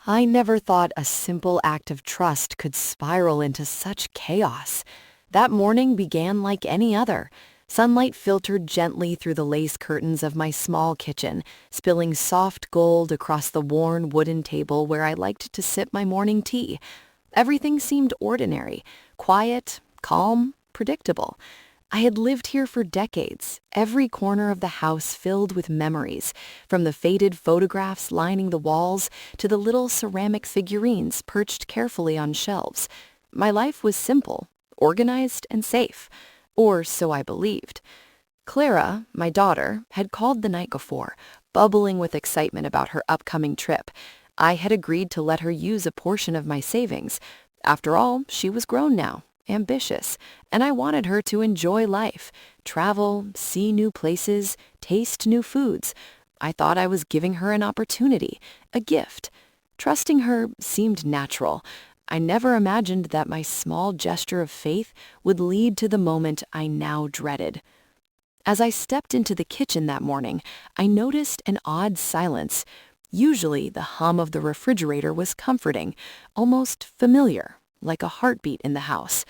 I never thought a simple act of trust could spiral into such chaos. That morning began like any other. Sunlight filtered gently through the lace curtains of my small kitchen, spilling soft gold across the worn wooden table where I liked to sip my morning tea. Everything seemed ordinary, quiet, calm, predictable. I had lived here for decades, every corner of the house filled with memories, from the faded photographs lining the walls to the little ceramic figurines perched carefully on shelves. My life was simple, organized, and safe, or so I believed. Clara, my daughter, had called the night before, bubbling with excitement about her upcoming trip. I had agreed to let her use a portion of my savings. After all, she was grown now, ambitious, and I wanted her to enjoy life, travel, see new places, taste new foods. I thought I was giving her an opportunity, a gift. Trusting her seemed natural. I never imagined that my small gesture of faith would lead to the moment I now dreaded. As I stepped into the kitchen that morning, I noticed an odd silence. Usually, the hum of the refrigerator was comforting, almost familiar, like a heartbeat in the house.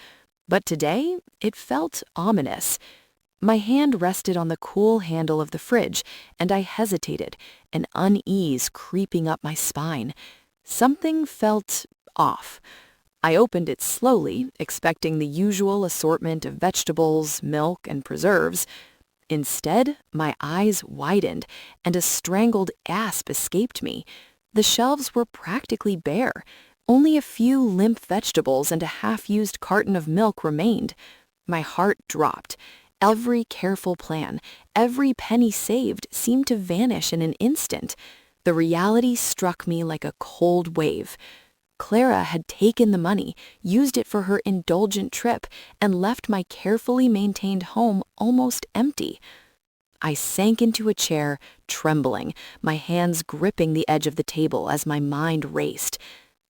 But today, it felt ominous. My hand rested on the cool handle of the fridge, and I hesitated, an unease creeping up my spine. Something felt off. I opened it slowly, expecting the usual assortment of vegetables, milk, and preserves. Instead, my eyes widened, and a strangled gasp escaped me. The shelves were practically bare. Only a few limp vegetables and a half-used carton of milk remained. My heart dropped. Every careful plan, every penny saved seemed to vanish in an instant. The reality struck me like a cold wave. Clara had taken the money, used it for her indulgent trip, and left my carefully maintained home almost empty. I sank into a chair, trembling, my hands gripping the edge of the table as my mind raced.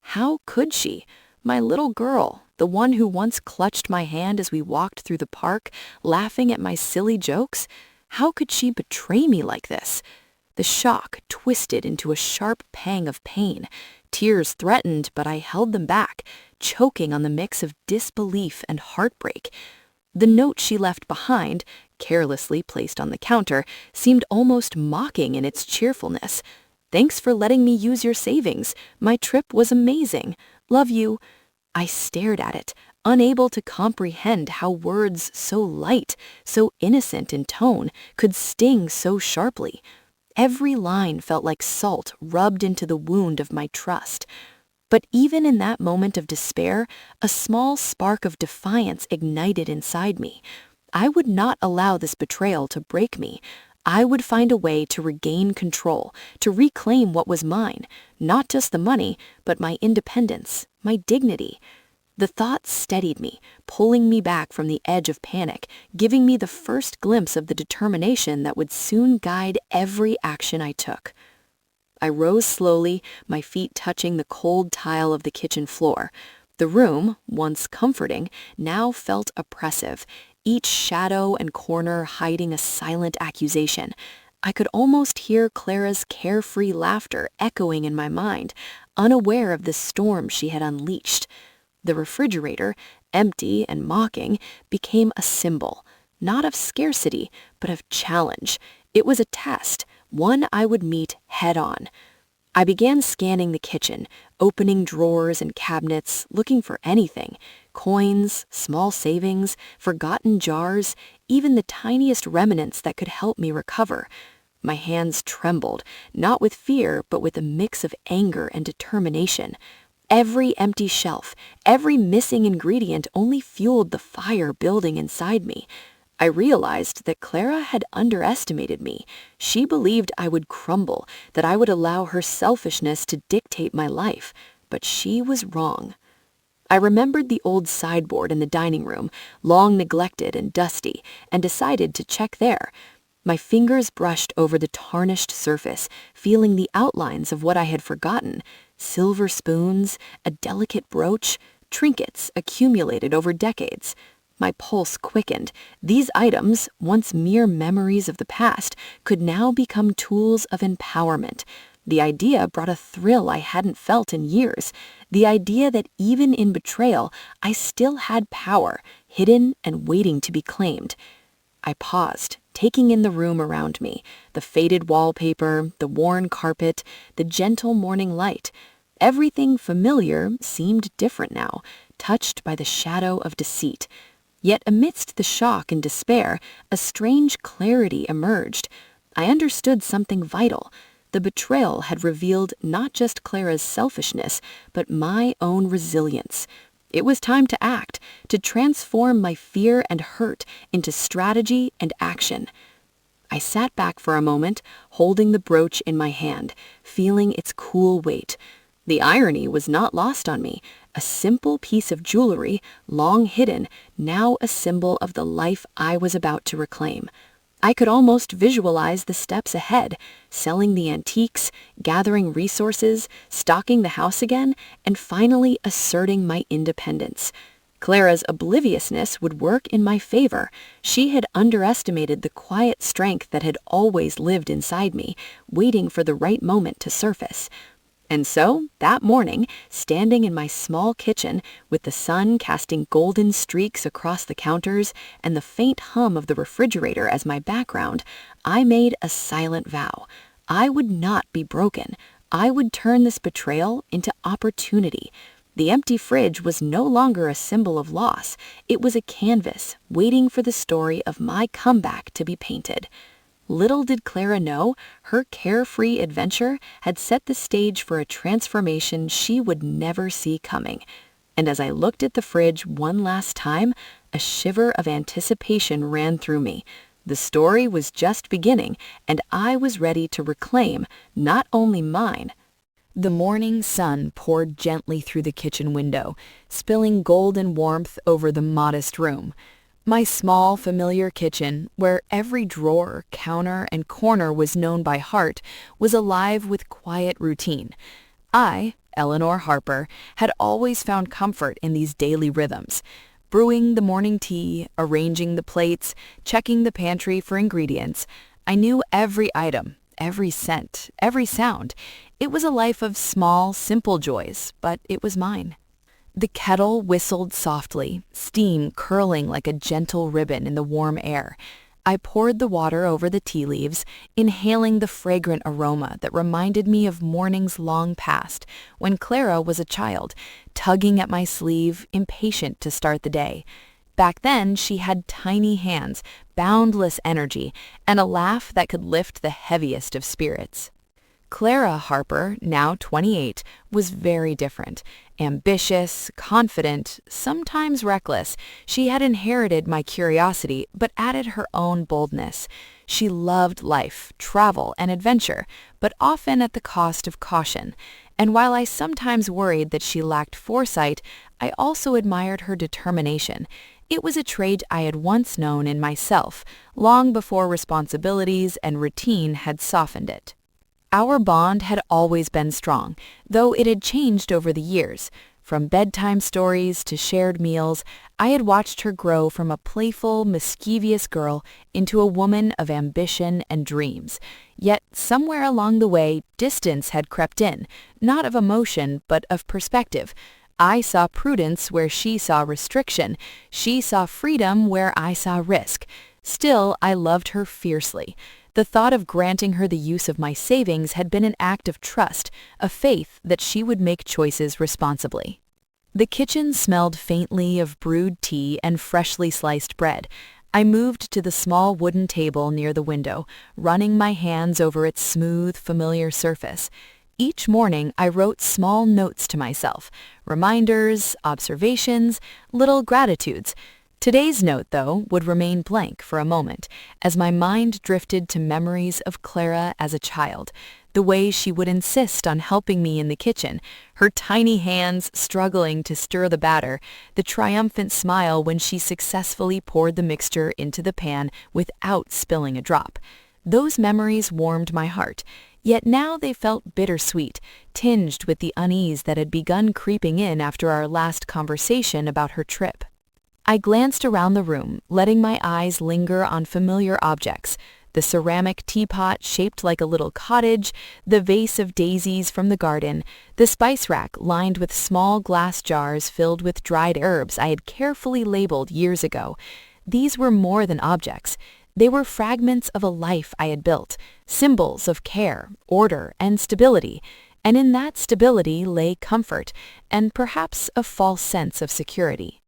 How could she? My little girl, the one who once clutched my hand as we walked through the park, laughing at my silly jokes? How could she betray me like this? The shock twisted into a sharp pang of pain. Tears threatened, but I held them back, choking on the mix of disbelief and heartbreak. The note she left behind, carelessly placed on the counter, seemed almost mocking in its cheerfulness. "Thanks for letting me use your savings. My trip was amazing. Love you." I stared at it, unable to comprehend how words so light, so innocent in tone, could sting so sharply. Every line felt like salt rubbed into the wound of my trust. But even in that moment of despair, a small spark of defiance ignited inside me. I would not allow this betrayal to break me. I would find a way to regain control, to reclaim what was mine, not just the money, but my independence, my dignity. The thought steadied me, pulling me back from the edge of panic, giving me the first glimpse of the determination that would soon guide every action I took. I rose slowly, my feet touching the cold tile of the kitchen floor. The room, once comforting, now felt oppressive, each shadow and corner hiding a silent accusation. I could almost hear Clara's carefree laughter echoing in my mind, unaware of the storm she had unleashed. The refrigerator, empty and mocking, became a symbol, not of scarcity, but of challenge. It was a test, one I would meet head-on. I began scanning the kitchen, opening drawers and cabinets, looking for anything. Coins, small savings, forgotten jars, even the tiniest remnants that could help me recover. My hands trembled, not with fear, but with a mix of anger and determination. Every empty shelf, every missing ingredient only fueled the fire building inside me. I realized that Clara had underestimated me. She believed I would crumble, that I would allow her selfishness to dictate my life, but she was wrong. I remembered the old sideboard in the dining room, long neglected and dusty, and decided to check there. My fingers brushed over the tarnished surface, feeling the outlines of what I had forgotten: silver spoons, a delicate brooch, trinkets accumulated over decades. My pulse quickened. These items, once mere memories of the past, could now become tools of empowerment. The idea brought a thrill I hadn't felt in years. The idea that even in betrayal, I still had power, hidden and waiting to be claimed. I paused, taking in the room around me, the faded wallpaper, the worn carpet, the gentle morning light. Everything familiar seemed different now, touched by the shadow of deceit. Yet amidst the shock and despair, a strange clarity emerged. I understood something vital. The betrayal had revealed not just Clara's selfishness, but my own resilience. It was time to act, to transform my fear and hurt into strategy and action. I sat back for a moment, holding the brooch in my hand, feeling its cool weight. The irony was not lost on me. A simple piece of jewelry, long hidden, now a symbol of the life I was about to reclaim. I could almost visualize the steps ahead, selling the antiques, gathering resources, stocking the house again, and finally asserting my independence. Clara's obliviousness would work in my favor. She had underestimated the quiet strength that had always lived inside me, waiting for the right moment to surface. And so, that morning, standing in my small kitchen, with the sun casting golden streaks across the counters and the faint hum of the refrigerator as my background, I made a silent vow. I would not be broken. I would turn this betrayal into opportunity. The empty fridge was no longer a symbol of loss. It was a canvas, waiting for the story of my comeback to be painted. Little did Clara know, her carefree adventure had set the stage for a transformation she would never see coming. And as I looked at the fridge one last time, a shiver of anticipation ran through me. The story was just beginning, and I was ready to reclaim not only mine. The morning sun poured gently through the kitchen window, spilling golden warmth over the modest room. My small, familiar kitchen, where every drawer, counter, and corner was known by heart, was alive with quiet routine. I, Eleanor Harper, had always found comfort in these daily rhythms. Brewing the morning tea, arranging the plates, checking the pantry for ingredients. I knew every item, every scent, every sound. It was a life of small, simple joys, but it was mine. The kettle whistled softly, steam curling like a gentle ribbon in the warm air. I poured the water over the tea leaves, inhaling the fragrant aroma that reminded me of mornings long past, when Clara was a child, tugging at my sleeve, impatient to start the day. Back then, she had tiny hands, boundless energy, and a laugh that could lift the heaviest of spirits. Clara Harper, now 28, was very different. Ambitious, confident, sometimes reckless, she had inherited my curiosity but added her own boldness. She loved life, travel, and adventure, but often at the cost of caution. And while I sometimes worried that she lacked foresight, I also admired her determination. It was a trait I had once known in myself, long before responsibilities and routine had softened it. Our bond had always been strong, though it had changed over the years. From bedtime stories to shared meals, I had watched her grow from a playful, mischievous girl into a woman of ambition and dreams. Yet somewhere along the way, distance had crept in, not of emotion, but of perspective. I saw prudence where she saw restriction. She saw freedom where I saw risk. Still, I loved her fiercely. The thought of granting her the use of my savings had been an act of trust, a faith that she would make choices responsibly. The kitchen smelled faintly of brewed tea and freshly sliced bread. I moved to the small wooden table near the window, running my hands over its smooth, familiar surface. Each morning, I wrote small notes to myself, reminders, observations, little gratitudes. Today's note, though, would remain blank for a moment, as my mind drifted to memories of Clara as a child, the way she would insist on helping me in the kitchen, her tiny hands struggling to stir the batter, the triumphant smile when she successfully poured the mixture into the pan without spilling a drop. Those memories warmed my heart, yet now they felt bittersweet, tinged with the unease that had begun creeping in after our last conversation about her trip. I glanced around the room, letting my eyes linger on familiar objects, the ceramic teapot shaped like a little cottage, the vase of daisies from the garden, the spice rack lined with small glass jars filled with dried herbs I had carefully labeled years ago. These were more than objects. They were fragments of a life I had built, symbols of care, order, and stability. And in that stability lay comfort, and perhaps a false sense of security.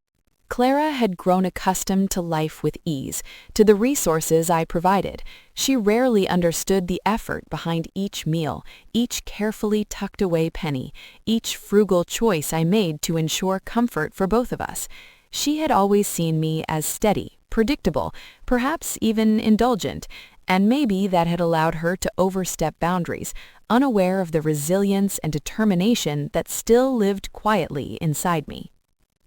Clara had grown accustomed to life with ease, to the resources I provided. She rarely understood the effort behind each meal, each carefully tucked away penny, each frugal choice I made to ensure comfort for both of us. She had always seen me as steady, predictable, perhaps even indulgent, and maybe that had allowed her to overstep boundaries, unaware of the resilience and determination that still lived quietly inside me.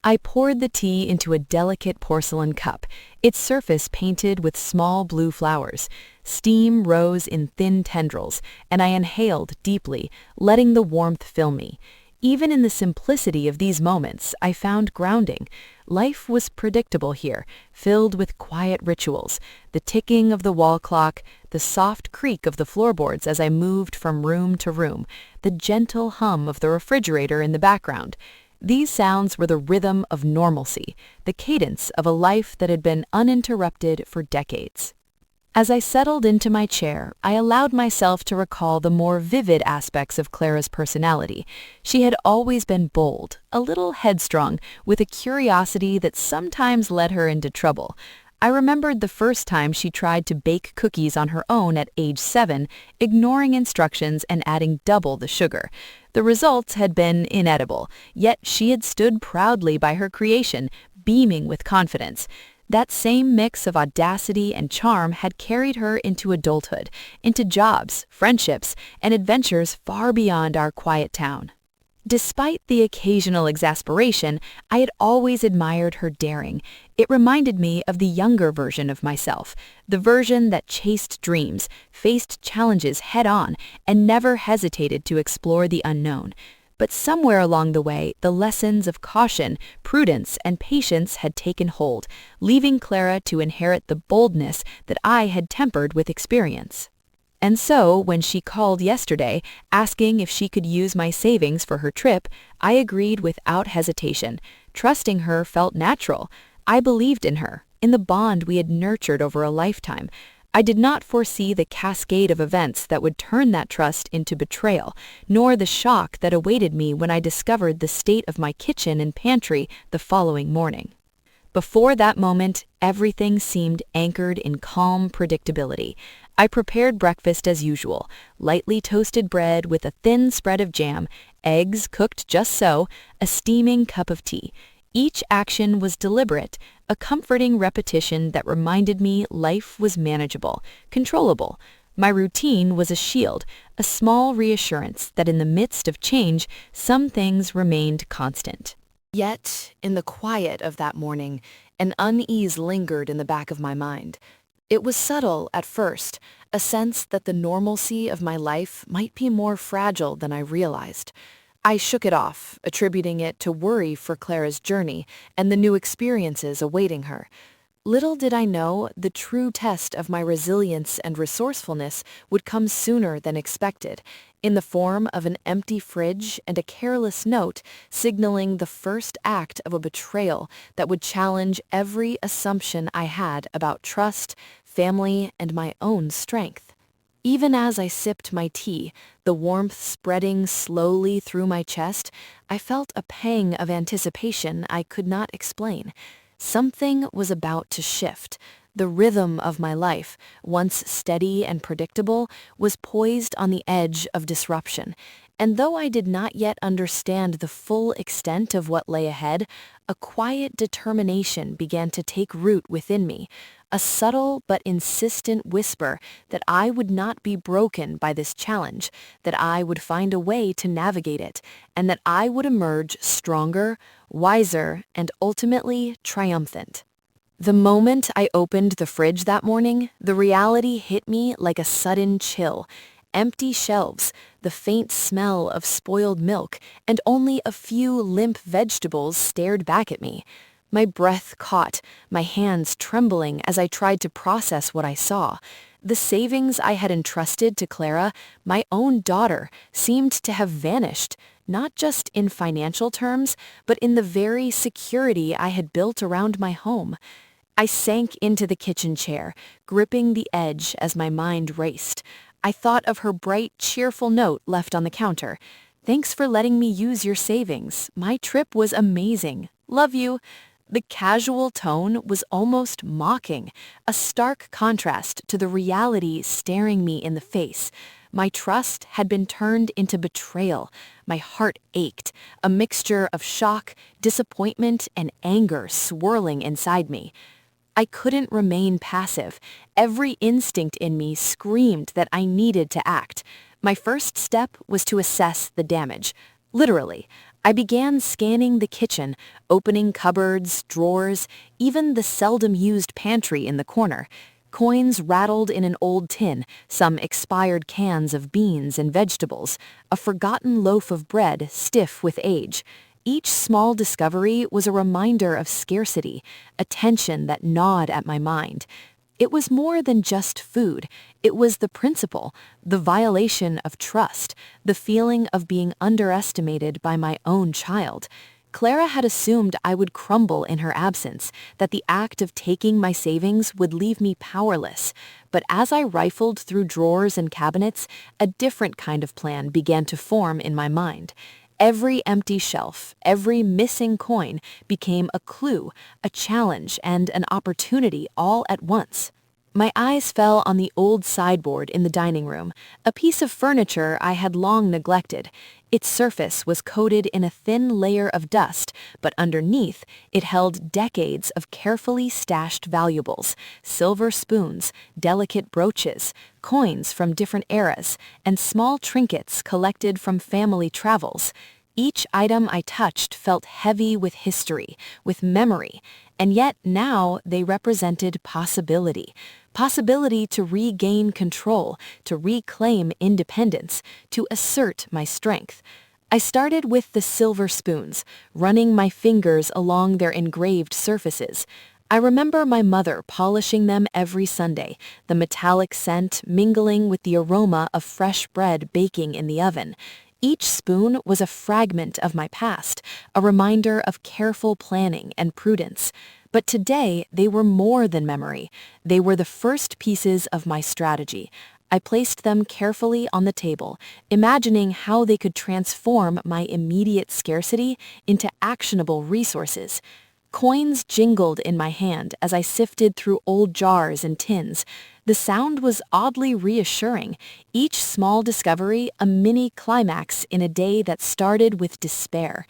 I poured the tea into a delicate porcelain cup, its surface painted with small blue flowers. Steam rose in thin tendrils, and I inhaled deeply, letting the warmth fill me. Even in the simplicity of these moments, I found grounding. Life was predictable here, filled with quiet rituals, the ticking of the wall clock, the soft creak of the floorboards as I moved from room to room, the gentle hum of the refrigerator in the background. These sounds were the rhythm of normalcy, the cadence of a life that had been uninterrupted for decades. As I settled into my chair, I allowed myself to recall the more vivid aspects of Clara's personality. She had always been bold, a little headstrong, with a curiosity that sometimes led her into trouble. I remembered the first time she tried to bake cookies on her own at age 7, ignoring instructions and adding double the sugar. The results had been inedible, yet she had stood proudly by her creation, beaming with confidence. That same mix of audacity and charm had carried her into adulthood, into jobs, friendships, and adventures far beyond our quiet town. Despite the occasional exasperation, I had always admired her daring. It reminded me of the younger version of myself, the version that chased dreams, faced challenges head-on, and never hesitated to explore the unknown. But somewhere along the way, the lessons of caution, prudence, and patience had taken hold, leaving Clara to inherit the boldness that I had tempered with experience. And so, when she called yesterday, asking if she could use my savings for her trip, I agreed without hesitation. Trusting her felt natural. I believed in her, in the bond we had nurtured over a lifetime. I did not foresee the cascade of events that would turn that trust into betrayal, nor the shock that awaited me when I discovered the state of my kitchen and pantry the following morning. Before that moment, everything seemed anchored in calm predictability. I prepared breakfast as usual, lightly toasted bread with a thin spread of jam, eggs cooked just so, a steaming cup of tea. Each action was deliberate, a comforting repetition that reminded me life was manageable, controllable. My routine was a shield, a small reassurance that in the midst of change, some things remained constant. Yet, in the quiet of that morning, an unease lingered in the back of my mind. It was subtle at first, a sense that the normalcy of my life might be more fragile than I realized. I shook it off, attributing it to worry for Clara's journey and the new experiences awaiting her. Little did I know the true test of my resilience and resourcefulness would come sooner than expected, in the form of an empty fridge and a careless note signaling the first act of a betrayal that would challenge every assumption I had about trust, family, and my own strength. Even as I sipped my tea, the warmth spreading slowly through my chest, I felt a pang of anticipation I could not explain. Something was about to shift. The rhythm of my life, once steady and predictable, was poised on the edge of disruption. And though I did not yet understand the full extent of what lay ahead, a quiet determination began to take root within me, a subtle but insistent whisper that I would not be broken by this challenge, that I would find a way to navigate it, and that I would emerge stronger, wiser, and ultimately triumphant. The moment I opened the fridge that morning, the reality hit me like a sudden chill. Empty shelves, the faint smell of spoiled milk, and only a few limp vegetables stared back at me. My breath caught, my hands trembling as I tried to process what I saw. The savings I had entrusted to Clara, my own daughter, seemed to have vanished, not just in financial terms, but in the very security I had built around my home. I sank into the kitchen chair, gripping the edge as my mind raced. I thought of her bright, cheerful note left on the counter. "Thanks for letting me use your savings. My trip was amazing. Love you." The casual tone was almost mocking, a stark contrast to the reality staring me in the face. My trust had been turned into betrayal. My heart ached, a mixture of shock, disappointment, and anger swirling inside me. I couldn't remain passive. Every instinct in me screamed that I needed to act. My first step was to assess the damage. Literally, I began scanning the kitchen, opening cupboards, drawers, even the seldom-used pantry in the corner. Coins rattled in an old tin, some expired cans of beans and vegetables, a forgotten loaf of bread stiff with age. Each small discovery was a reminder of scarcity, a tension that gnawed at my mind. It was more than just food. It was the principle, the violation of trust, the feeling of being underestimated by my own child. Clara had assumed I would crumble in her absence, that the act of taking my savings would leave me powerless. But as I rifled through drawers and cabinets, a different kind of plan began to form in my mind. Every empty shelf, every missing coin became a clue, a challenge, and an opportunity all at once. My eyes fell on the old sideboard in the dining room, a piece of furniture I had long neglected. Its surface was coated in a thin layer of dust, but underneath it held decades of carefully stashed valuables: silver spoons, delicate brooches, coins from different eras, and small trinkets collected from family travels. Each item I touched felt heavy with history, with memory, and yet now they represented possibility. Possibility to regain control, to reclaim independence, to assert my strength. I started with the silver spoons, running my fingers along their engraved surfaces. I remember my mother polishing them every Sunday, the metallic scent mingling with the aroma of fresh bread baking in the oven. Each spoon was a fragment of my past, a reminder of careful planning and prudence. But today, they were more than memory. They were the first pieces of my strategy. I placed them carefully on the table, imagining how they could transform my immediate scarcity into actionable resources. Coins jingled in my hand as I sifted through old jars and tins. The sound was oddly reassuring, each small discovery a mini climax in a day that started with despair.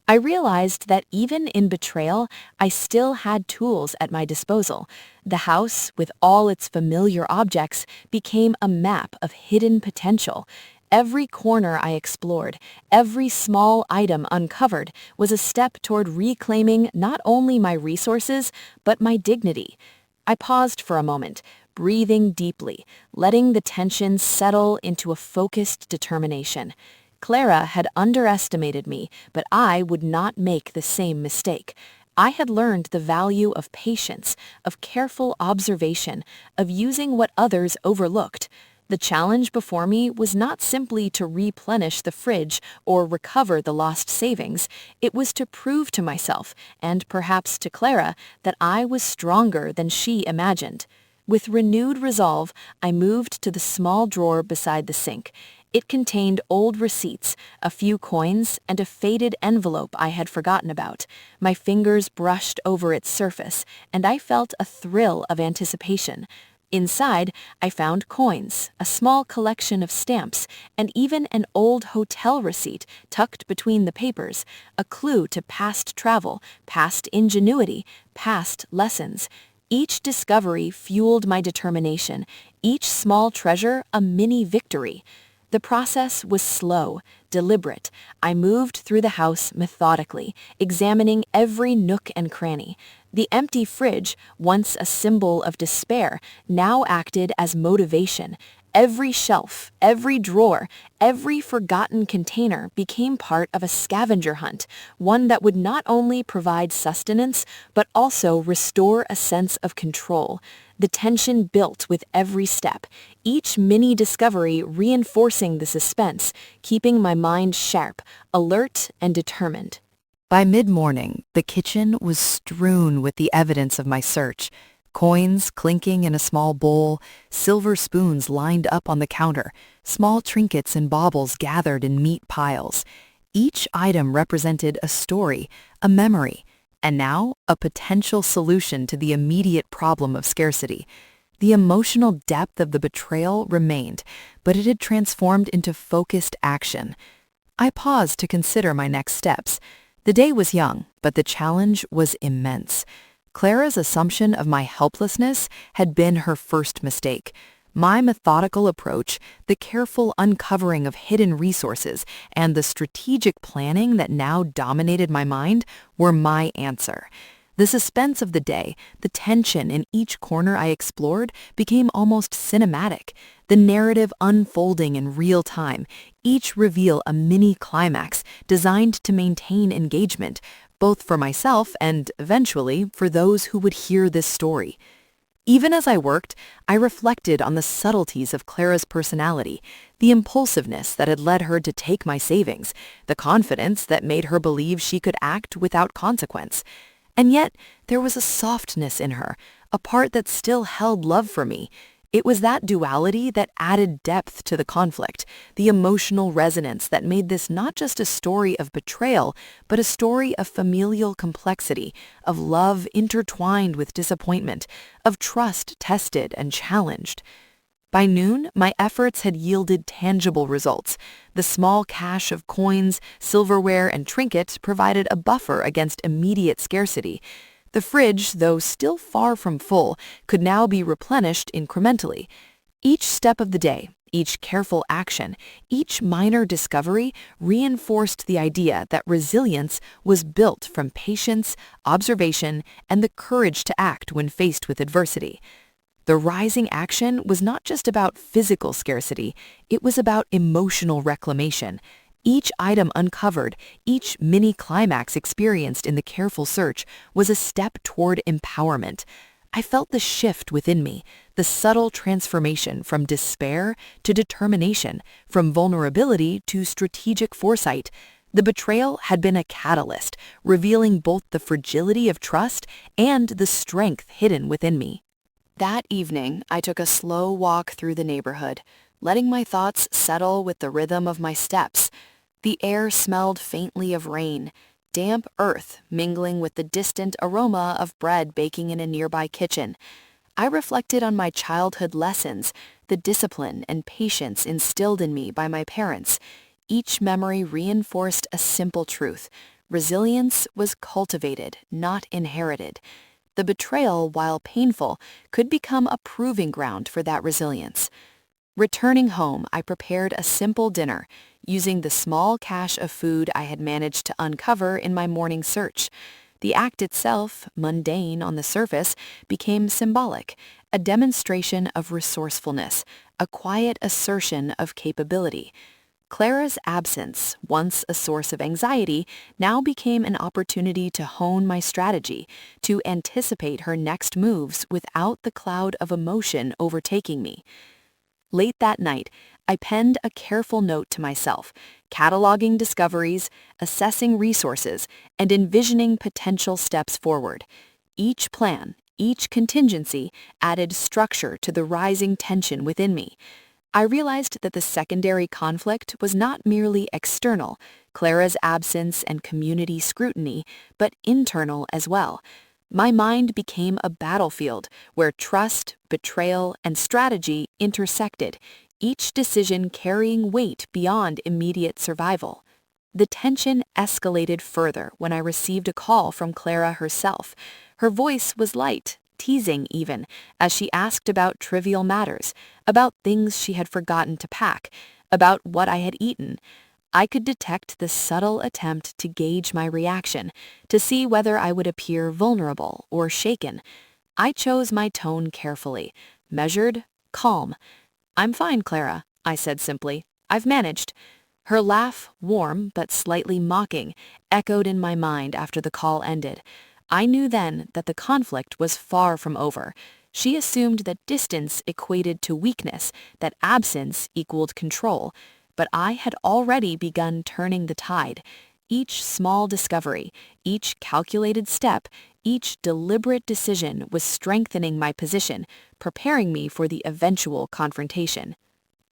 I realized that even in betrayal, I still had tools at my disposal. The house, with all its familiar objects, became a map of hidden potential. Every corner I explored, every small item uncovered, was a step toward reclaiming not only my resources, but my dignity. I paused for a moment, breathing deeply, letting the tension settle into a focused determination. Clara had underestimated me, but I would not make the same mistake. I had learned the value of patience, of careful observation, of using what others overlooked. The challenge before me was not simply to replenish the fridge or recover the lost savings. It was to prove to myself, and perhaps to Clara, that I was stronger than she imagined. With renewed resolve, I moved to the small drawer beside the sink. It contained old receipts, a few coins, and a faded envelope I had forgotten about. My fingers brushed over its surface, and I felt a thrill of anticipation. Inside, I found coins, a small collection of stamps, and even an old hotel receipt tucked between the papers, a clue to past travel, past ingenuity, past lessons. Each discovery fueled my determination, each small treasure a mini victory. The process was slow, deliberate. I moved through the house methodically, examining every nook and cranny. The empty fridge, once a symbol of despair, now acted as motivation. Every shelf, every drawer, every forgotten container became part of a scavenger hunt, one that would not only provide sustenance, but also restore a sense of control. The tension built with every step, each mini discovery reinforcing the suspense, keeping my mind sharp, alert, and determined. By mid-morning, the kitchen was strewn with the evidence of my search. Coins clinking in a small bowl, silver spoons lined up on the counter, small trinkets and baubles gathered in neat piles. Each item represented a story, a memory, and now a potential solution to the immediate problem of scarcity. The emotional depth of the betrayal remained, but it had transformed into focused action. I paused to consider my next steps. The day was young, but the challenge was immense. Clara's assumption of my helplessness had been her first mistake. My methodical approach, the careful uncovering of hidden resources, and the strategic planning that now dominated my mind were my answer. The suspense of the day, the tension in each corner I explored, became almost cinematic, the narrative unfolding in real time, each reveal a mini-climax designed to maintain engagement, both for myself and, eventually, for those who would hear this story. Even as I worked, I reflected on the subtleties of Clara's personality, the impulsiveness that had led her to take my savings, the confidence that made her believe she could act without consequence. And yet, there was a softness in her, a part that still held love for me. It was that duality that added depth to the conflict, the emotional resonance that made this not just a story of betrayal, but a story of familial complexity, of love intertwined with disappointment, of trust tested and challenged. By noon, my efforts had yielded tangible results. The small cache of coins, silverware, and trinkets provided a buffer against immediate scarcity. The fridge, though still far from full, could now be replenished incrementally. Each step of the day, each careful action, each minor discovery reinforced the idea that resilience was built from patience, observation, and the courage to act when faced with adversity. The rising action was not just about physical scarcity, it was about emotional reclamation. Each item uncovered, each mini-climax experienced in the careful search was a step toward empowerment. I felt the shift within me, the subtle transformation from despair to determination, from vulnerability to strategic foresight. The betrayal had been a catalyst, revealing both the fragility of trust and the strength hidden within me. That evening, I took a slow walk through the neighborhood, letting my thoughts settle with the rhythm of my steps. The air smelled faintly of rain, damp earth mingling with the distant aroma of bread baking in a nearby kitchen. I reflected on my childhood lessons, the discipline and patience instilled in me by my parents. Each memory reinforced a simple truth. Resilience was cultivated, not inherited. The betrayal, while painful, could become a proving ground for that resilience. Returning home, I prepared a simple dinner, using the small cache of food I had managed to uncover in my morning search. The act itself, mundane on the surface, became symbolic, a demonstration of resourcefulness, a quiet assertion of capability. Clara's absence, once a source of anxiety, now became an opportunity to hone my strategy, to anticipate her next moves without the cloud of emotion overtaking me. Late that night, I penned a careful note to myself, cataloging discoveries, assessing resources, and envisioning potential steps forward. Each plan, each contingency added structure to the rising tension within me. I realized that the secondary conflict was not merely external, Clara's absence and community scrutiny, but internal as well. My mind became a battlefield where trust, betrayal, and strategy intersected, each decision carrying weight beyond immediate survival. The tension escalated further when I received a call from Clara herself. Her voice was light, teasing even, as she asked about trivial matters, about things she had forgotten to pack, about what I had eaten. I could detect the subtle attempt to gauge my reaction, to see whether I would appear vulnerable or shaken. I chose my tone carefully, measured, calm. "I'm fine, Clara," I said simply. "I've managed." Her laugh, warm but slightly mocking, echoed in my mind after the call ended. I knew then that the conflict was far from over. She assumed that distance equated to weakness, that absence equaled control. But I had already begun turning the tide. Each small discovery, each calculated step, each deliberate decision was strengthening my position, preparing me for the eventual confrontation.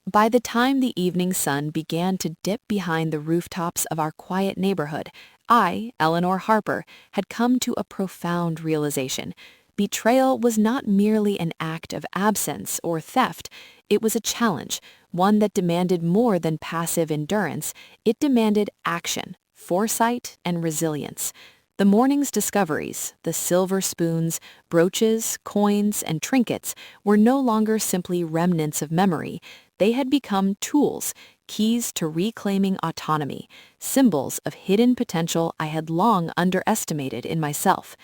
By the time the evening sun began to dip behind the rooftops of our quiet neighborhood, I, Eleanor Harper, had come to a profound realization. Betrayal was not merely an act of absence or theft. It was a challenge, one that demanded more than passive endurance. It demanded action, foresight, and resilience. The morning's discoveries, the silver spoons, brooches, coins, and trinkets, were no longer simply remnants of memory. They had become tools, keys to reclaiming autonomy, symbols of hidden potential I had long underestimated in myself.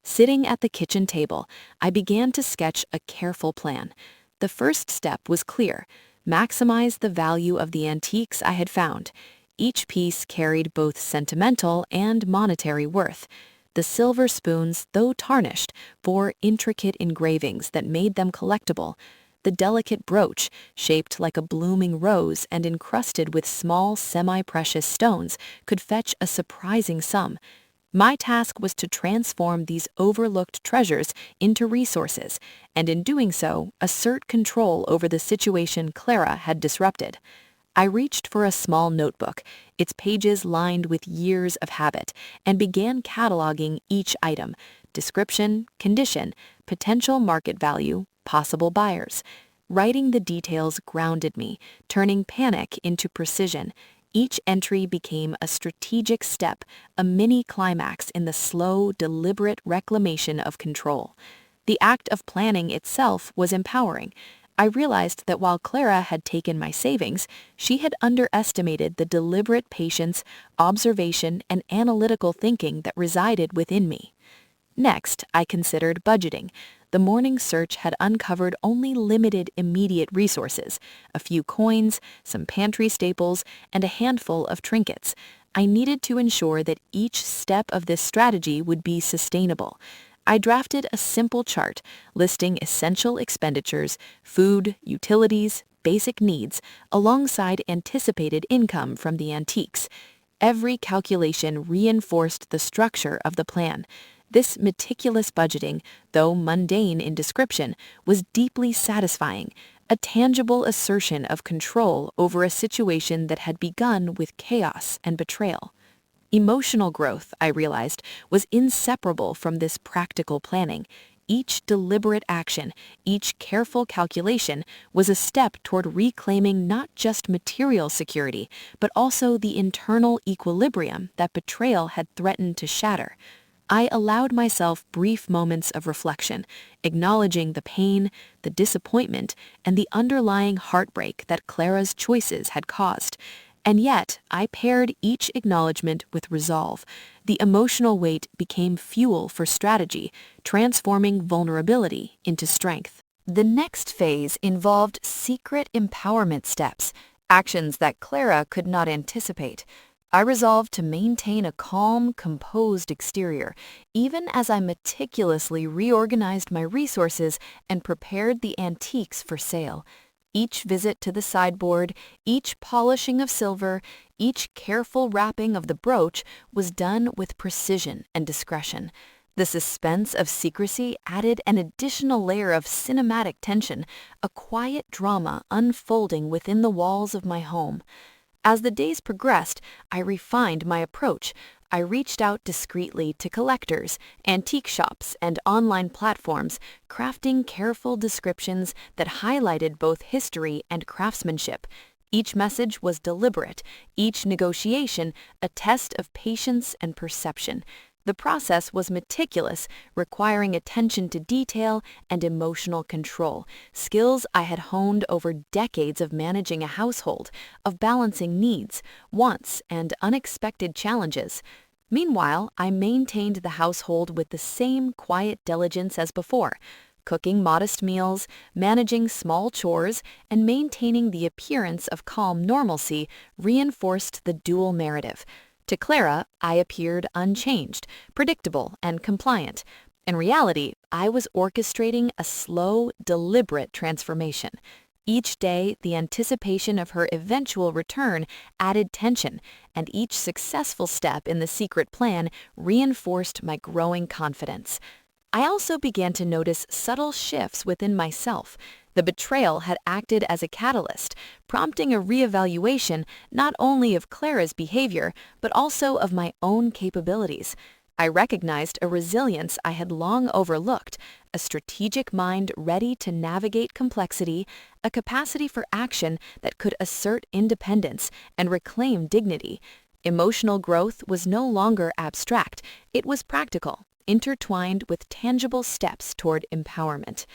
Sitting at the kitchen table, I began to sketch a careful plan. The first step was clear: maximize the value of the antiques I had found. Each piece carried both sentimental and monetary worth. The silver spoons, though tarnished, bore intricate engravings that made them collectible. The delicate brooch, shaped like a blooming rose and encrusted with small semi-precious stones, could fetch a surprising sum. My task was to transform these overlooked treasures into resources, and in doing so, assert control over the situation Clara had disrupted. I reached for a small notebook, its pages lined with years of habit, and began cataloging each item: description, condition, potential market value, possible buyers. Writing the details grounded me, turning panic into precision. Each entry became a strategic step, a mini climax in the slow, deliberate reclamation of control. The act of planning itself was empowering. I realized that while Clara had taken my savings, she had underestimated the deliberate patience, observation, and analytical thinking that resided within me. Next, I considered budgeting. The morning search had uncovered only limited immediate resources: a few coins, some pantry staples, and a handful of trinkets. I needed to ensure that each step of this strategy would be sustainable. I drafted a simple chart listing essential expenditures, food, utilities, basic needs, alongside anticipated income from the antiques. Every calculation reinforced the structure of the plan. This meticulous budgeting, though mundane in description, was deeply satisfying, a tangible assertion of control over a situation that had begun with chaos and betrayal. Emotional growth, I realized, was inseparable from this practical planning. Each deliberate action, each careful calculation was a step toward reclaiming not just material security, but also the internal equilibrium that betrayal had threatened to shatter. I allowed myself brief moments of reflection, acknowledging the pain, the disappointment, and the underlying heartbreak that Clara's choices had caused. And yet, I paired each acknowledgement with resolve. The emotional weight became fuel for strategy, transforming vulnerability into strength. The next phase involved secret empowerment steps, actions that Clara could not anticipate. I resolved to maintain a calm, composed exterior, even as I meticulously reorganized my resources and prepared the antiques for sale. Each visit to the sideboard, each polishing of silver, each careful wrapping of the brooch was done with precision and discretion. The suspense of secrecy added an additional layer of cinematic tension, a quiet drama unfolding within the walls of my home. As the days progressed, I refined my approach. I reached out discreetly to collectors, antique shops, and online platforms, crafting careful descriptions that highlighted both history and craftsmanship. Each message was deliberate, each negotiation a test of patience and perception. The process was meticulous, requiring attention to detail and emotional control, skills I had honed over decades of managing a household, of balancing needs, wants, and unexpected challenges. Meanwhile, I maintained the household with the same quiet diligence as before, cooking modest meals, managing small chores, and maintaining the appearance of calm normalcy reinforced the dual narrative. To Clara, I appeared unchanged, predictable, and compliant. In reality, I was orchestrating a slow, deliberate transformation. Each day, the anticipation of her eventual return added tension, and each successful step in the secret plan reinforced my growing confidence. I also began to notice subtle shifts within myself. The betrayal had acted as a catalyst, prompting a reevaluation not only of Clara's behavior, but also of my own capabilities. I recognized a resilience I had long overlooked, a strategic mind ready to navigate complexity, a capacity for action that could assert independence and reclaim dignity. Emotional growth was no longer abstract, it was practical, intertwined with tangible steps toward empowerment.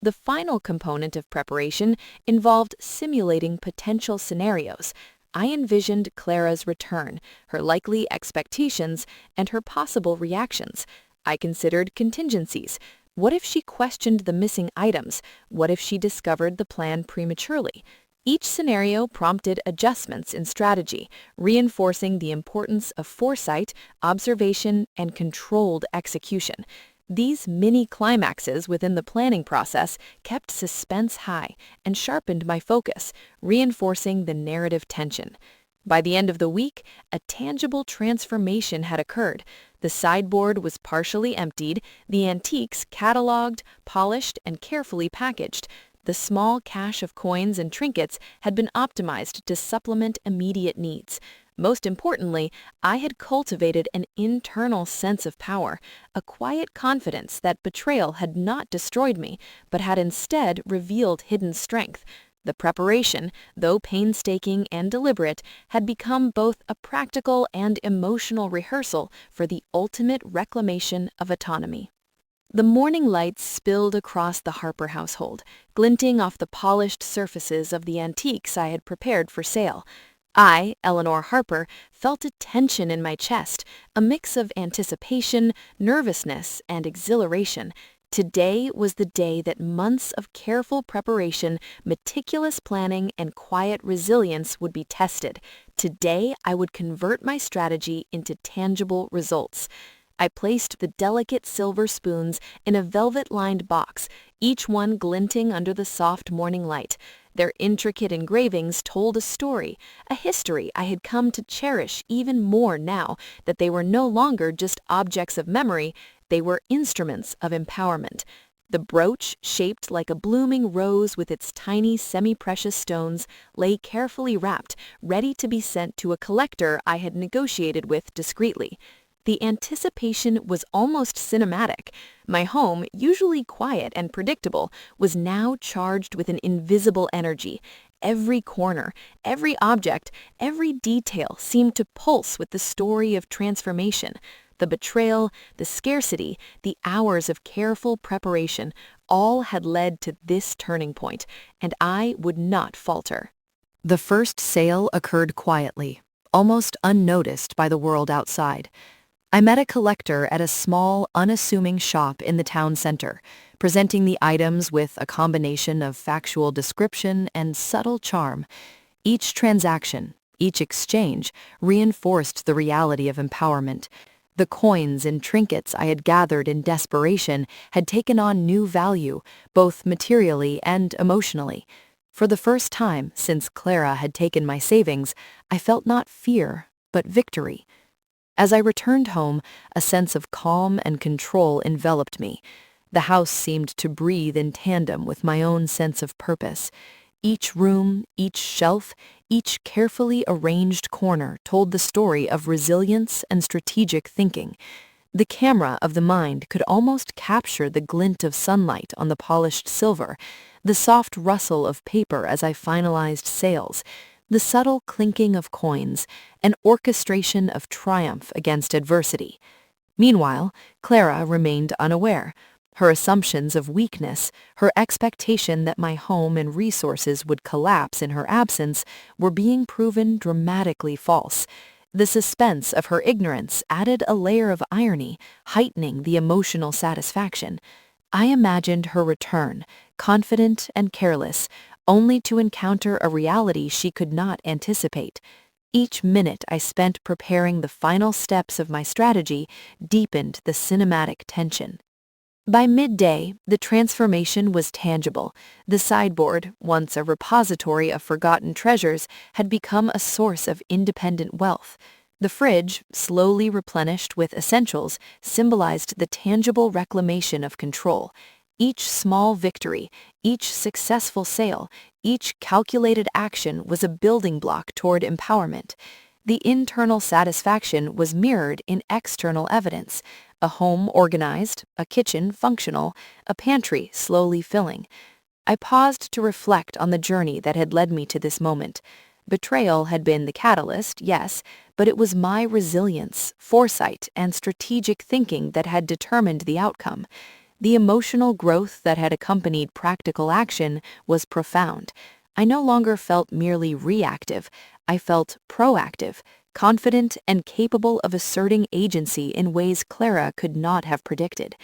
The final component of preparation involved simulating potential scenarios. I envisioned Clara's return, her likely expectations, and her possible reactions. I considered contingencies. What if she questioned the missing items? What if she discovered the plan prematurely? Each scenario prompted adjustments in strategy, reinforcing the importance of foresight, observation, and controlled execution. These mini-climaxes within the planning process kept suspense high and sharpened my focus, reinforcing the narrative tension. By the end of the week, a tangible transformation had occurred. The sideboard was partially emptied, the antiques cataloged, polished, and carefully packaged. The small cache of coins and trinkets had been optimized to supplement immediate needs. Most importantly, I had cultivated an internal sense of power, a quiet confidence that betrayal had not destroyed me, but had instead revealed hidden strength. The preparation, though painstaking and deliberate, had become both a practical and emotional rehearsal for the ultimate reclamation of autonomy. The morning lights spilled across the Harper household, glinting off the polished surfaces of the antiques I had prepared for sale. I, Eleanor Harper, felt a tension in my chest, a mix of anticipation, nervousness, and exhilaration. Today was the day that months of careful preparation, meticulous planning, and quiet resilience would be tested. Today, I would convert my strategy into tangible results. I placed the delicate silver spoons in a velvet-lined box, each one glinting under the soft morning light. Their intricate engravings told a story, a history I had come to cherish even more now that they were no longer just objects of memory, they were instruments of empowerment. The brooch, shaped like a blooming rose with its tiny semi-precious stones, lay carefully wrapped, ready to be sent to a collector I had negotiated with discreetly. The anticipation was almost cinematic. My home, usually quiet and predictable, was now charged with an invisible energy. Every corner, every object, every detail seemed to pulse with the story of transformation. The betrayal, the scarcity, the hours of careful preparation, all had led to this turning point, and I would not falter. The first sale occurred quietly, almost unnoticed by the world outside. I met a collector at a small, unassuming shop in the town center, presenting the items with a combination of factual description and subtle charm. Each transaction, each exchange, reinforced the reality of empowerment. The coins and trinkets I had gathered in desperation had taken on new value, both materially and emotionally. For the first time since Clara had taken my savings, I felt not fear, but victory. As I returned home, a sense of calm and control enveloped me. The house seemed to breathe in tandem with my own sense of purpose. Each room, each shelf, each carefully arranged corner told the story of resilience and strategic thinking. The camera of the mind could almost capture the glint of sunlight on the polished silver, the soft rustle of paper as I finalized sales, the subtle clinking of coins, an orchestration of triumph against adversity. Meanwhile, Clara remained unaware. Her assumptions of weakness, her expectation that my home and resources would collapse in her absence, were being proven dramatically false. The suspense of her ignorance added a layer of irony, heightening the emotional satisfaction. I imagined her return, confident and careless, only to encounter a reality she could not anticipate. Each minute I spent preparing the final steps of my strategy deepened the cinematic tension. By midday, the transformation was tangible. The sideboard, once a repository of forgotten treasures, had become a source of independent wealth. The fridge, slowly replenished with essentials, symbolized the tangible reclamation of control. Each small victory, each successful sale, each calculated action was a building block toward empowerment. The internal satisfaction was mirrored in external evidence: a home organized, a kitchen functional, a pantry slowly filling. I paused to reflect on the journey that had led me to this moment. Betrayal had been the catalyst, yes, but it was my resilience, foresight, and strategic thinking that had determined the outcome. The emotional growth that had accompanied practical action was profound. I no longer felt merely reactive. I felt proactive, confident, and capable of asserting agency in ways Clara could not have predicted.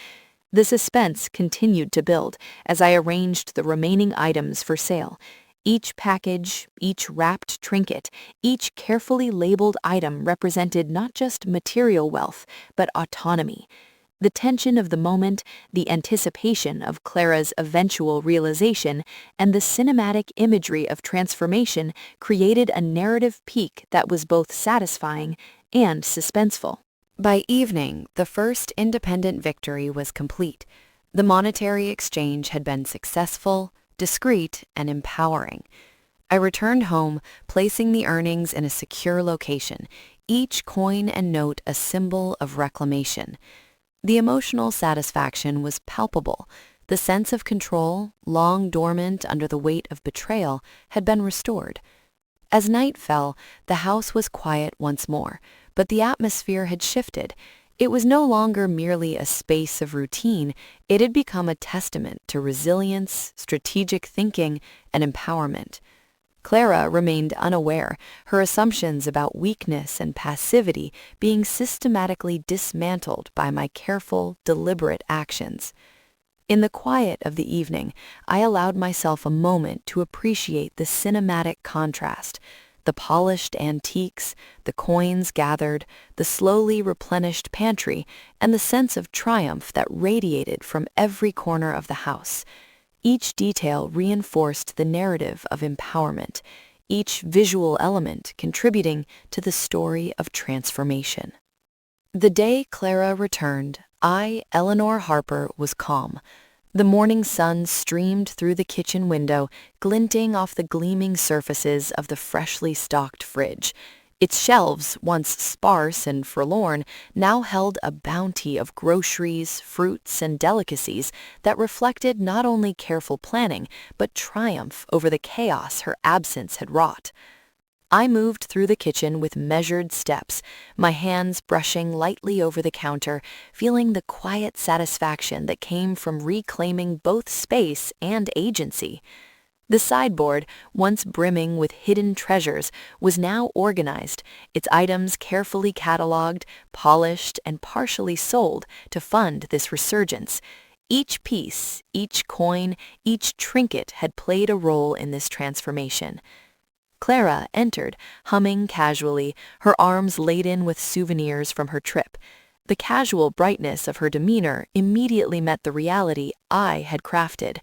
The suspense continued to build as I arranged the remaining items for sale. Each package, each wrapped trinket, each carefully labeled item represented not just material wealth, but autonomy. The tension of the moment, the anticipation of Clara's eventual realization, and the cinematic imagery of transformation created a narrative peak that was both satisfying and suspenseful. By evening, the first independent victory was complete. The monetary exchange had been successful, discreet, and empowering. I returned home, placing the earnings in a secure location, each coin and note a symbol of reclamation. The emotional satisfaction was palpable. The sense of control, long dormant under the weight of betrayal, had been restored. As night fell, the house was quiet once more, but the atmosphere had shifted. It was no longer merely a space of routine. It had become a testament to resilience, strategic thinking, and empowerment. Clara remained unaware, her assumptions about weakness and passivity being systematically dismantled by my careful, deliberate actions. In the quiet of the evening, I allowed myself a moment to appreciate the cinematic contrast: the polished antiques, the coins gathered, the slowly replenished pantry, and the sense of triumph that radiated from every corner of the house. Each detail reinforced the narrative of empowerment, each visual element contributing to the story of transformation. The day Clara returned, I, Eleanor Harper, was calm. The morning sun streamed through the kitchen window, glinting off the gleaming surfaces of the freshly stocked fridge. Its shelves, once sparse and forlorn, now held a bounty of groceries, fruits, and delicacies that reflected not only careful planning, but triumph over the chaos her absence had wrought. I moved through the kitchen with measured steps, my hands brushing lightly over the counter, feeling the quiet satisfaction that came from reclaiming both space and agency. The sideboard, once brimming with hidden treasures, was now organized, its items carefully cataloged, polished, and partially sold to fund this resurgence. Each piece, each coin, each trinket had played a role in this transformation. Clara entered, humming casually, her arms laden with souvenirs from her trip. The casual brightness of her demeanor immediately met the reality I had crafted.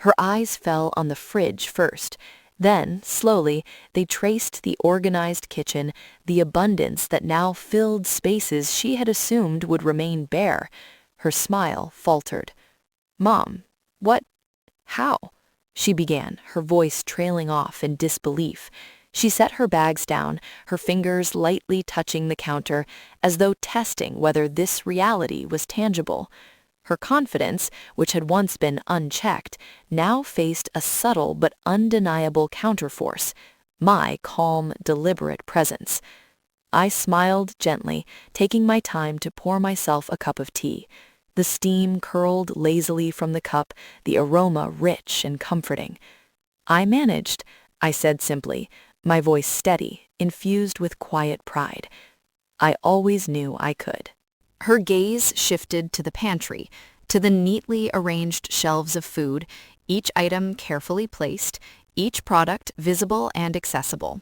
Her eyes fell on the fridge first. Then, slowly, they traced the organized kitchen, the abundance that now filled spaces she had assumed would remain bare. Her smile faltered. "Mom, what? How?" she began, her voice trailing off in disbelief. She set her bags down, her fingers lightly touching the counter, as though testing whether this reality was tangible. Her confidence, which had once been unchecked, now faced a subtle but undeniable counterforce: my calm, deliberate presence. I smiled gently, taking my time to pour myself a cup of tea. The steam curled lazily from the cup, the aroma rich and comforting. "I managed," I said simply, my voice steady, infused with quiet pride. "I always knew I could." Her gaze shifted to the pantry, to the neatly arranged shelves of food, each item carefully placed, each product visible and accessible.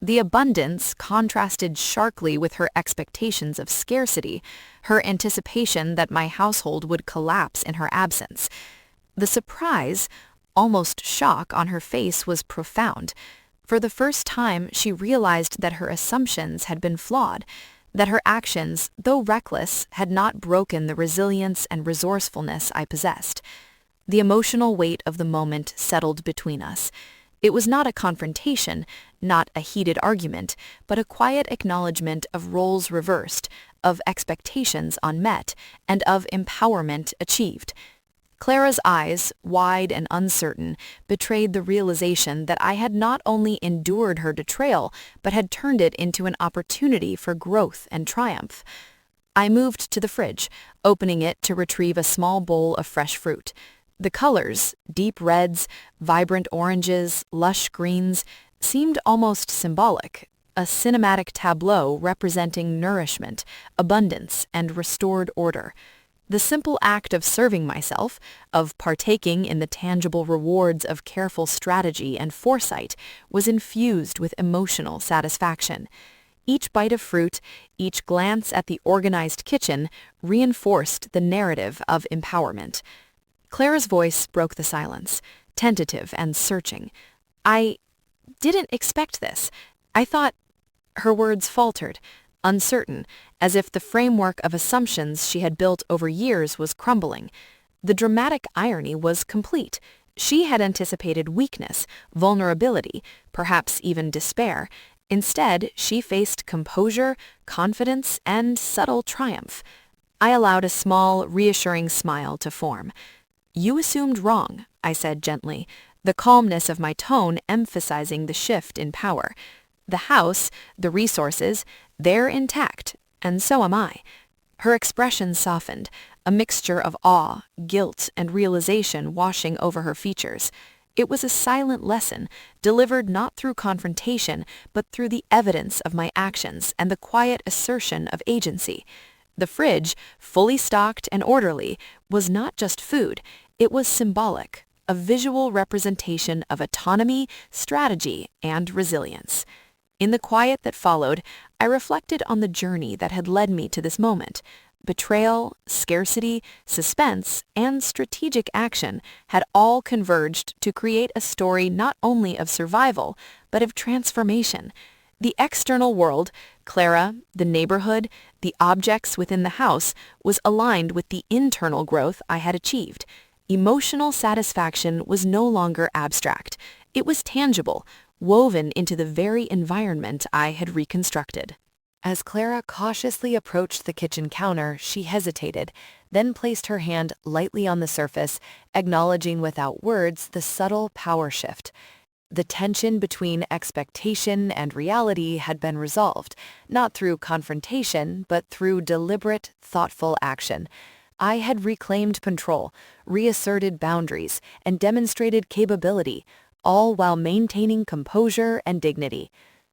The abundance contrasted sharply with her expectations of scarcity, her anticipation that my household would collapse in her absence. The surprise, almost shock on her face was profound. For the first time, she realized that her assumptions had been flawed, that her actions, though reckless, had not broken the resilience and resourcefulness I possessed. The emotional weight of the moment settled between us. It was not a confrontation, not a heated argument, but a quiet acknowledgement of roles reversed, of expectations unmet, and of empowerment achieved. Clara's eyes, wide and uncertain, betrayed the realization that I had not only endured her betrayal, but had turned it into an opportunity for growth and triumph. I moved to the fridge, opening it to retrieve a small bowl of fresh fruit. The colors, deep reds, vibrant oranges, lush greens, seemed almost symbolic, a cinematic tableau representing nourishment, abundance, and restored order. The simple act of serving myself, of partaking in the tangible rewards of careful strategy and foresight, was infused with emotional satisfaction. Each bite of fruit, each glance at the organized kitchen, reinforced the narrative of empowerment. Clara's voice broke the silence, tentative and searching. "I didn't expect this. I thought—" Her words faltered, uncertain, as if the framework of assumptions she had built over years was crumbling. The dramatic irony was complete. She had anticipated weakness, vulnerability, perhaps even despair. Instead, she faced composure, confidence, and subtle triumph. I allowed a small, reassuring smile to form. "You assumed wrong," I said gently, the calmness of my tone emphasizing the shift in power. "The house, the resources, they're intact, and so am I." Her expression softened, a mixture of awe, guilt, and realization washing over her features. It was a silent lesson, delivered not through confrontation, but through the evidence of my actions and the quiet assertion of agency. The fridge, fully stocked and orderly, was not just food, it was symbolic, a visual representation of autonomy, strategy, and resilience. In the quiet that followed, I reflected on the journey that had led me to this moment. Betrayal, scarcity, suspense, and strategic action had all converged to create a story not only of survival, but of transformation. The external world, Clara, the neighborhood, the objects within the house, was aligned with the internal growth I had achieved. Emotional satisfaction was no longer abstract. It was tangible, woven into the very environment I had reconstructed. As Clara cautiously approached the kitchen counter, she hesitated, then placed her hand lightly on the surface, acknowledging without words the subtle power shift. The tension between expectation and reality had been resolved, not through confrontation, but through deliberate, thoughtful action. I had reclaimed control, reasserted boundaries, and demonstrated capability, all while maintaining composure and dignity.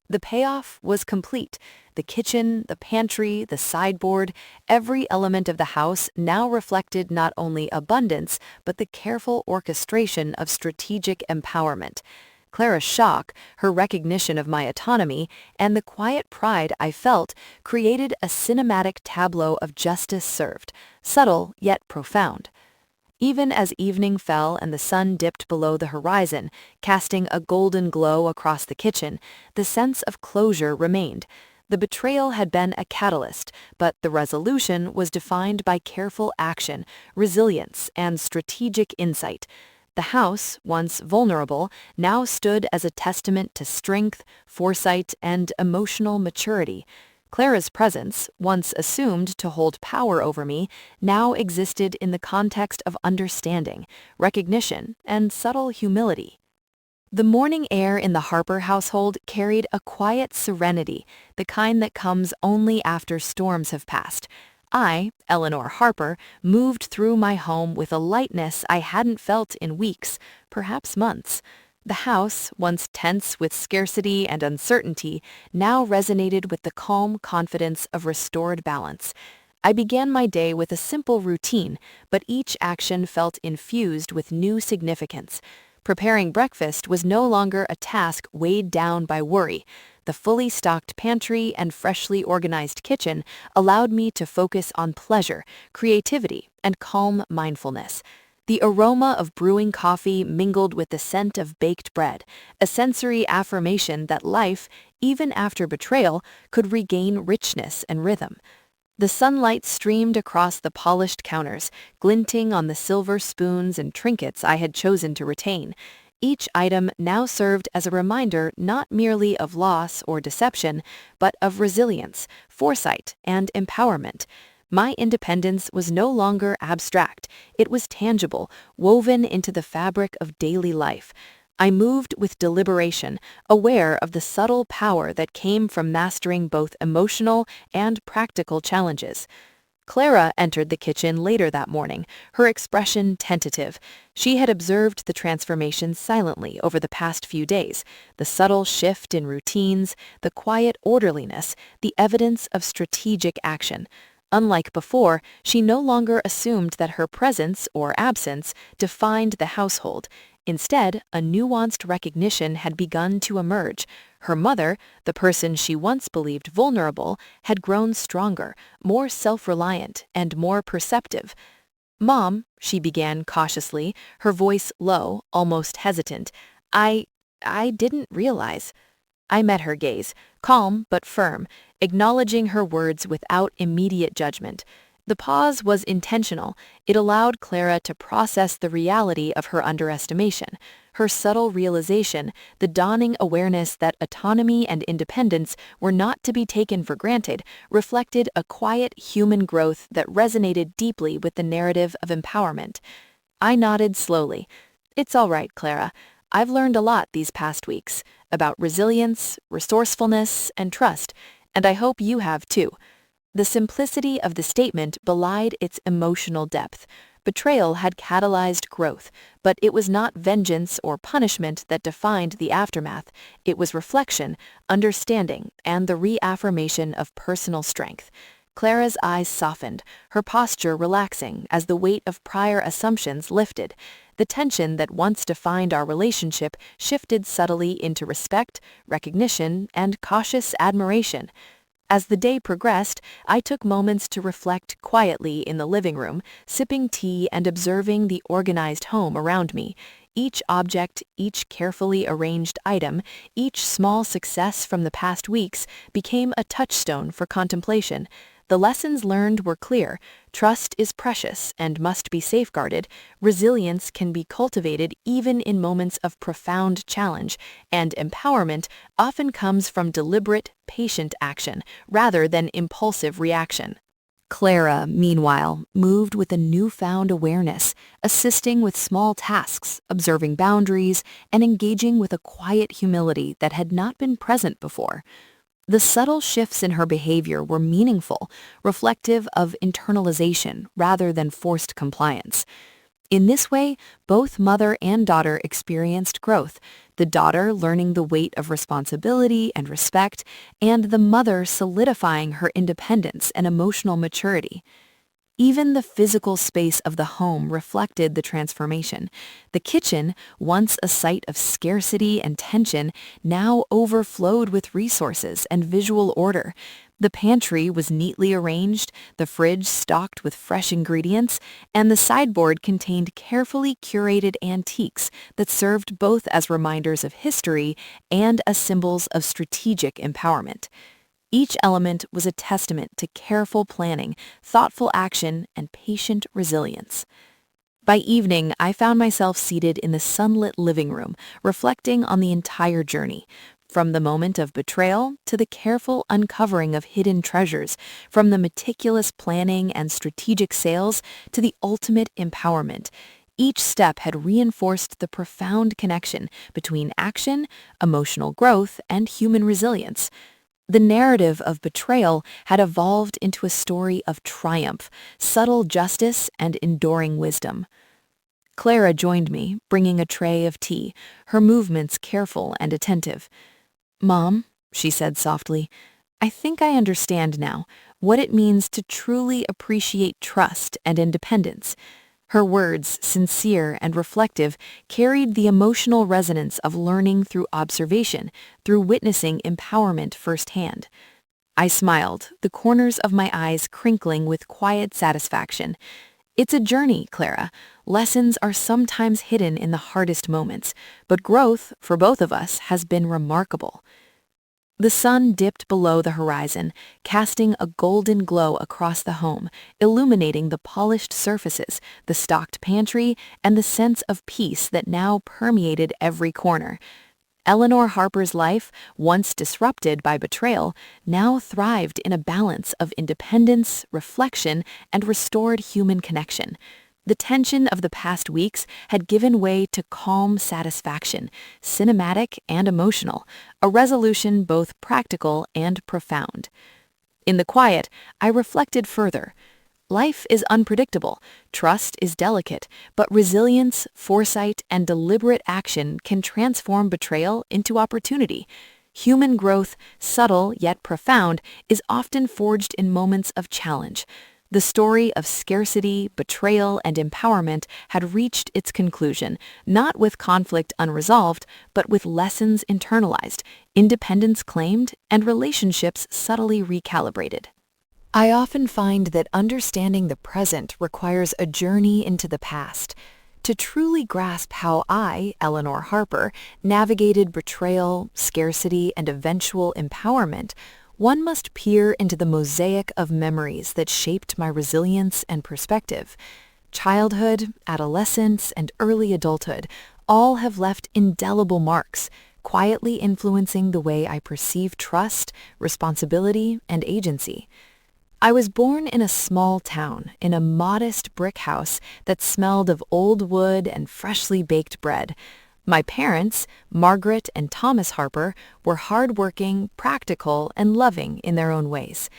The payoff was complete. The kitchen, the pantry, the sideboard, every element of the house now reflected not only abundance, but the careful orchestration of strategic empowerment. Clara's shock, her recognition of my autonomy, and the quiet pride I felt created a cinematic tableau of justice served, subtle yet profound. Even as evening fell and the sun dipped below the horizon, casting a golden glow across the kitchen, the sense of closure remained. The betrayal had been a catalyst, but the resolution was defined by careful action, resilience, and strategic insight. The house, once vulnerable, now stood as a testament to strength, foresight, and emotional maturity. Clara's presence, once assumed to hold power over me, now existed in the context of understanding, recognition, and subtle humility. The morning air in the Harper household carried a quiet serenity, the kind that comes only after storms have passed. I, Eleanor Harper, moved through my home with a lightness I hadn't felt in weeks, perhaps months. The house, once tense with scarcity and uncertainty, now resonated with the calm confidence of restored balance. I began my day with a simple routine, but each action felt infused with new significance. Preparing breakfast was no longer a task weighed down by worry. The fully stocked pantry and freshly organized kitchen allowed me to focus on pleasure, creativity, and calm mindfulness. The aroma of brewing coffee mingled with the scent of baked bread, a sensory affirmation that life, even after betrayal, could regain richness and rhythm. The sunlight streamed across the polished counters, glinting on the silver spoons and trinkets I had chosen to retain. Each item now served as a reminder not merely of loss or deception, but of resilience, foresight, and empowerment. My independence was no longer abstract. It was tangible, woven into the fabric of daily life. I moved with deliberation, aware of the subtle power that came from mastering both emotional and practical challenges. Clara entered the kitchen later that morning, her expression tentative. She had observed the transformation silently over the past few days, the subtle shift in routines, the quiet orderliness, the evidence of strategic action. Unlike before, she no longer assumed that her presence or absence defined the household. Instead, a nuanced recognition had begun to emerge. Her mother, the person she once believed vulnerable, had grown stronger, more self-reliant, and more perceptive. "Mom," she began cautiously, her voice low, almost hesitant. I didn't realize." I met her gaze, calm but firm, acknowledging her words without immediate judgment. The pause was intentional. It allowed Clara to process the reality of her underestimation, her subtle realization, the dawning awareness that autonomy and independence were not to be taken for granted, reflected a quiet human growth that resonated deeply with the narrative of empowerment. I nodded slowly. "It's all right, Clara. I've learned a lot these past weeks about resilience, resourcefulness, and trust, and I hope you have too." The simplicity of the statement belied its emotional depth. Betrayal had catalyzed growth, but it was not vengeance or punishment that defined the aftermath. It was reflection, understanding, and the reaffirmation of personal strength. Clara's eyes softened, her posture relaxing as the weight of prior assumptions lifted. The tension that once defined our relationship shifted subtly into respect, recognition, and cautious admiration. As the day progressed, I took moments to reflect quietly in the living room, sipping tea and observing the organized home around me. Each object, each carefully arranged item, each small success from the past weeks became a touchstone for contemplation. The lessons learned were clear. Trust is precious and must be safeguarded. Resilience can be cultivated even in moments of profound challenge, and empowerment often comes from deliberate, patient action rather than impulsive reaction. Clara, meanwhile, moved with a newfound awareness, assisting with small tasks, observing boundaries, and engaging with a quiet humility that had not been present before. The subtle shifts in her behavior were meaningful, reflective of internalization rather than forced compliance. In this way, both mother and daughter experienced growth, the daughter learning the weight of responsibility and respect, and the mother solidifying her independence and emotional maturity. Even the physical space of the home reflected the transformation. The kitchen, once a site of scarcity and tension, now overflowed with resources and visual order. The pantry was neatly arranged, the fridge stocked with fresh ingredients, and the sideboard contained carefully curated antiques that served both as reminders of history and as symbols of strategic empowerment. Each element was a testament to careful planning, thoughtful action, and patient resilience. By evening, I found myself seated in the sunlit living room, reflecting on the entire journey, from the moment of betrayal to the careful uncovering of hidden treasures, from the meticulous planning and strategic sales to the ultimate empowerment. Each step had reinforced the profound connection between action, emotional growth, and human resilience. The narrative of betrayal had evolved into a story of triumph, subtle justice, and enduring wisdom. Clara joined me, bringing a tray of tea, her movements careful and attentive. "Mom," she said softly, "I think I understand now what it means to truly appreciate trust and independence. Her words, sincere and reflective, carried the emotional resonance of learning through observation, through witnessing empowerment firsthand. I smiled, the corners of my eyes crinkling with quiet satisfaction. It's a journey, Clara. Lessons are sometimes hidden in the hardest moments, but growth, for both of us, has been remarkable. The sun dipped below the horizon, casting a golden glow across the home, illuminating the polished surfaces, the stocked pantry, and the sense of peace that now permeated every corner. Eleanor Harper's life, once disrupted by betrayal, now thrived in a balance of independence, reflection, and restored human connection. The tension of the past weeks had given way to calm satisfaction, cinematic and emotional, a resolution both practical and profound. In the quiet, I reflected further. Life is unpredictable, trust is delicate, but resilience, foresight, and deliberate action can transform betrayal into opportunity. Human growth, subtle yet profound, is often forged in moments of challenge. The story of scarcity, betrayal, and empowerment had reached its conclusion, not with conflict unresolved, but with lessons internalized, independence claimed, and relationships subtly recalibrated. I often find that understanding the present requires a journey into the past. To truly grasp how I, Eleanor Harper, navigated betrayal, scarcity, and eventual empowerment, one must peer into the mosaic of memories that shaped my resilience and perspective. Childhood, adolescence, and early adulthood all have left indelible marks, quietly influencing the way I perceive trust, responsibility, and agency. I was born in a small town, in a modest brick house that smelled of old wood and freshly baked bread. My parents, Margaret and Thomas Harper, were hardworking, practical, and loving in their own ways.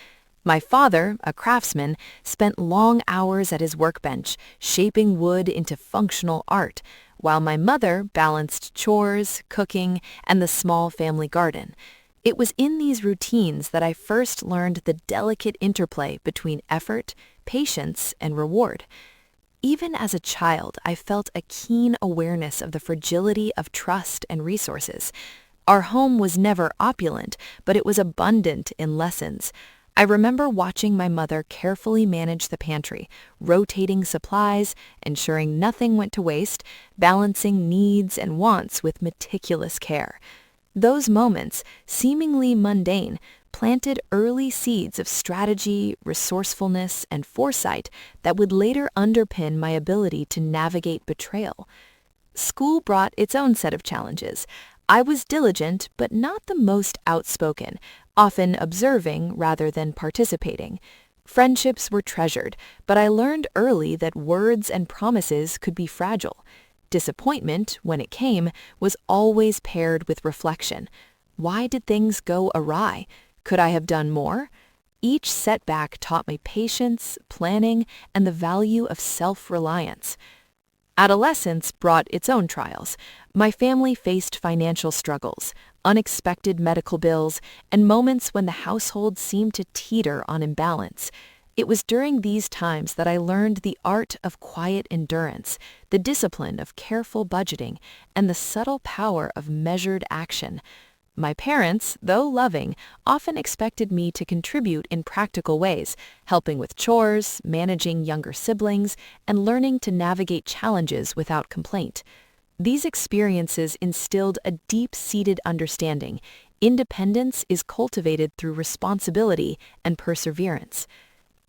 My father, a craftsman, spent long hours at his workbench, shaping wood into functional art, while my mother balanced chores, cooking, and the small family garden. It was in these routines that I first learned the delicate interplay between effort, patience, and reward. Even as a child, I felt a keen awareness of the fragility of trust and resources. Our home was never opulent, but it was abundant in lessons. I remember watching my mother carefully manage the pantry, rotating supplies, ensuring nothing went to waste, balancing needs and wants with meticulous care. Those moments, seemingly mundane, planted early seeds of strategy, resourcefulness, and foresight that would later underpin my ability to navigate betrayal. School brought its own set of challenges. I was diligent, but not the most outspoken, often observing rather than participating. Friendships were treasured, but I learned early that words and promises could be fragile. Disappointment, when it came, was always paired with reflection. Why did things go awry? Could I have done more? Each setback taught me patience, planning, and the value of self-reliance. Adolescence brought its own trials. My family faced financial struggles, unexpected medical bills, and moments when the household seemed to teeter on imbalance. It was during these times that I learned the art of quiet endurance, the discipline of careful budgeting, and the subtle power of measured action. My parents, though loving, often expected me to contribute in practical ways, helping with chores, managing younger siblings, and learning to navigate challenges without complaint. These experiences instilled a deep-seated understanding. Independence is cultivated through responsibility and perseverance.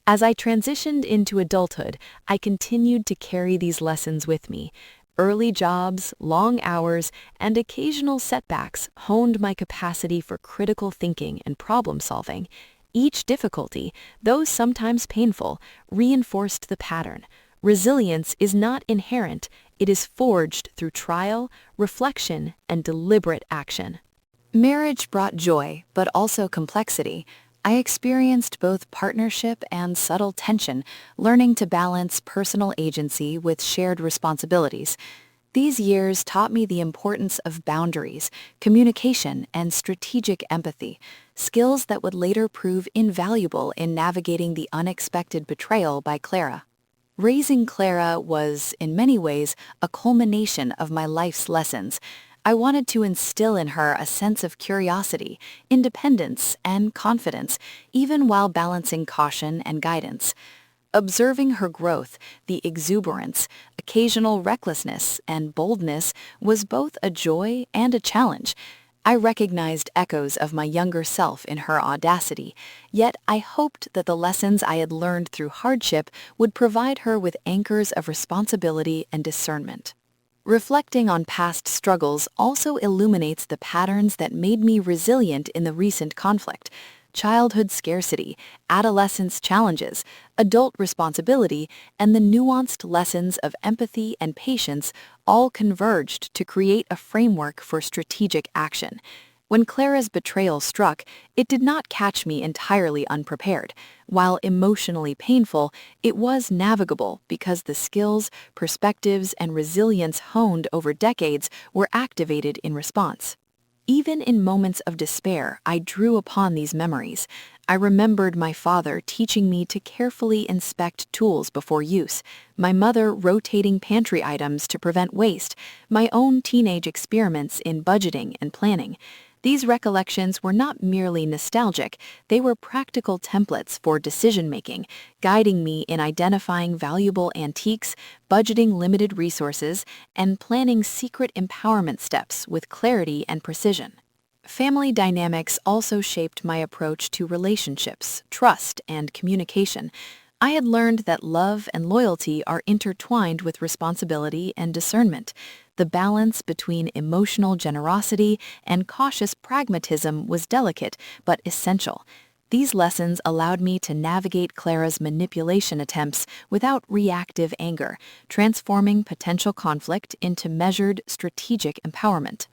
As I transitioned into adulthood, I continued to carry these lessons with me. Early jobs, long hours, and occasional setbacks honed my capacity for critical thinking and problem solving. Each difficulty, though sometimes painful, reinforced the pattern. Resilience is not inherent, it is forged through trial, reflection, and deliberate action. Marriage brought joy, but also complexity. I experienced both partnership and subtle tension, learning to balance personal agency with shared responsibilities. These years taught me the importance of boundaries, communication, and strategic empathy, skills that would later prove invaluable in navigating the unexpected betrayal by Clara. Raising Clara was, in many ways, a culmination of my life's lessons. I wanted to instill in her a sense of curiosity, independence, and confidence, even while balancing caution and guidance. Observing her growth, the exuberance, occasional recklessness, and boldness was both a joy and a challenge. I recognized echoes of my younger self in her audacity, yet I hoped that the lessons I had learned through hardship would provide her with anchors of responsibility and discernment. Reflecting on past struggles also illuminates the patterns that made me resilient in the recent conflict. Childhood scarcity, adolescence challenges, adult responsibility, and the nuanced lessons of empathy and patience all converged to create a framework for strategic action. When Clara's betrayal struck, it did not catch me entirely unprepared. While emotionally painful, it was navigable because the skills, perspectives, and resilience honed over decades were activated in response. Even in moments of despair, I drew upon these memories. I remembered my father teaching me to carefully inspect tools before use, my mother rotating pantry items to prevent waste, my own teenage experiments in budgeting and planning. These recollections were not merely nostalgic, they were practical templates for decision-making, guiding me in identifying valuable antiques, budgeting limited resources, and planning secret empowerment steps with clarity and precision. Family dynamics also shaped my approach to relationships, trust, and communication. I had learned that love and loyalty are intertwined with responsibility and discernment. The balance between emotional generosity and cautious pragmatism was delicate but essential. These lessons allowed me to navigate Clara's manipulation attempts without reactive anger, transforming potential conflict into measured, strategic empowerment.